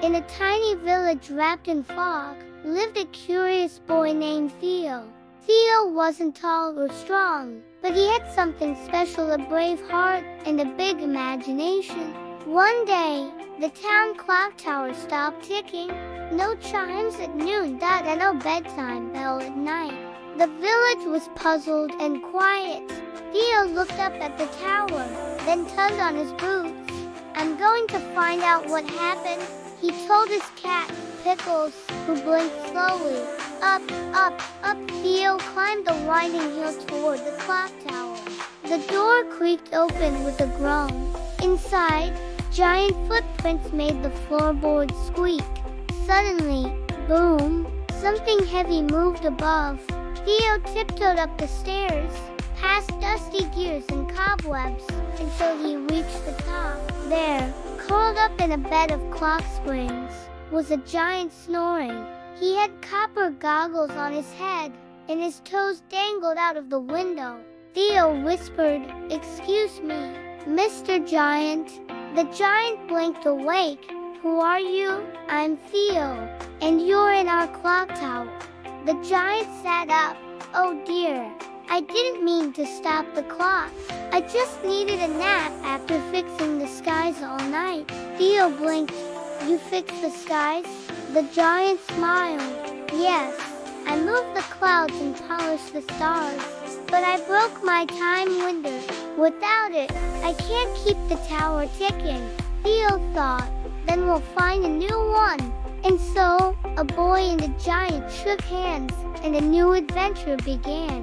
In a tiny village wrapped in fog, lived a curious boy named Theo. Theo wasn't tall or strong, but he had something special, a brave heart and a big imagination. One day, the town clock tower stopped ticking. No chimes at noon, and no bedtime bell at night. The village was puzzled and quiet. Theo looked up at the tower, then tugged on his boots. "I'm going to find out what happened," he told his cat, Pickles, who blinked slowly. Up, up, up, Theo climbed the winding hill toward the clock tower. The door creaked open with a groan. Inside, giant footprints made the floorboards squeak. Suddenly, boom, something heavy moved above. Theo tiptoed up the stairs, past dusty gears and cobwebs, until he reached the top. There, curled up in a bed of clock springs, was a giant snoring. He had copper goggles on his head, and his toes dangled out of the window. Theo whispered, "Excuse me, Mr. Giant." The giant blinked awake. "Who are you?" "I'm Theo, and you're in our clock tower." The giant sat up. "Oh dear, I didn't mean to stop the clock. I just needed a nap after fixing the skies all night." Theo blinked. "You fixed the skies?" The giant smiled. "Yes, I moved the clouds and polished the stars, but I broke my time window. Without it, I can't keep the tower ticking." Theo thought, "Then we'll find a new one." And so, a boy and a giant shook hands, and a new adventure began.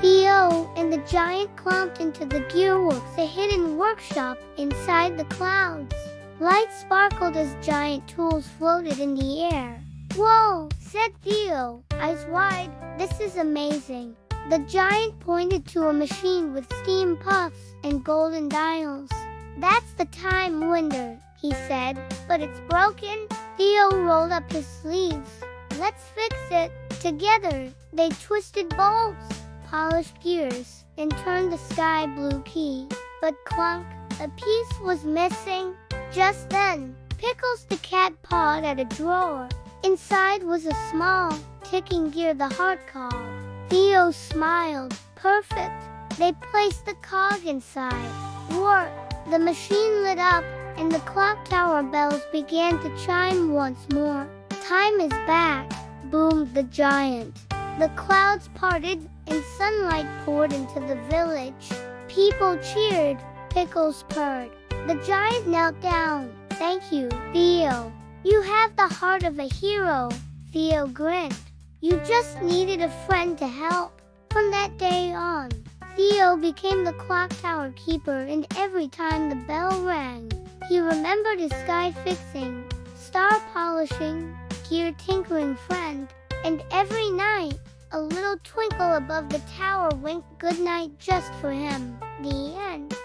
Theo and the giant climbed into the gearworks, a hidden workshop inside the clouds. Lights sparkled as giant tools floated in the air. "Whoa," said Theo, eyes wide, "this is amazing." The giant pointed to a machine with steam puffs and golden dials. "That's the time winder," he said, "but it's broken." Theo rolled up his sleeves. "Let's fix it." Together, they twisted bolts, polished gears, and turned the sky blue key. But clunk, a piece was missing. Just then, Pickles the cat pawed at a drawer. Inside was a small, ticking gear the heart called. Theo smiled. "Perfect." They placed the cog inside. Work! The machine lit up, and the clock tower bells began to chime once more. "Time is back," boomed the giant. The clouds parted, and sunlight poured into the village. People cheered. Pickles purred. The giant knelt down. "Thank you, Theo. You have the heart of a hero." Theo grinned. "You just needed a friend to help." From that day on, Theo became the clock tower keeper, and every time the bell rang, he remembered his sky fixing, star polishing, gear tinkering friend, and every night, a little twinkle above the tower winked good night just for him. The end.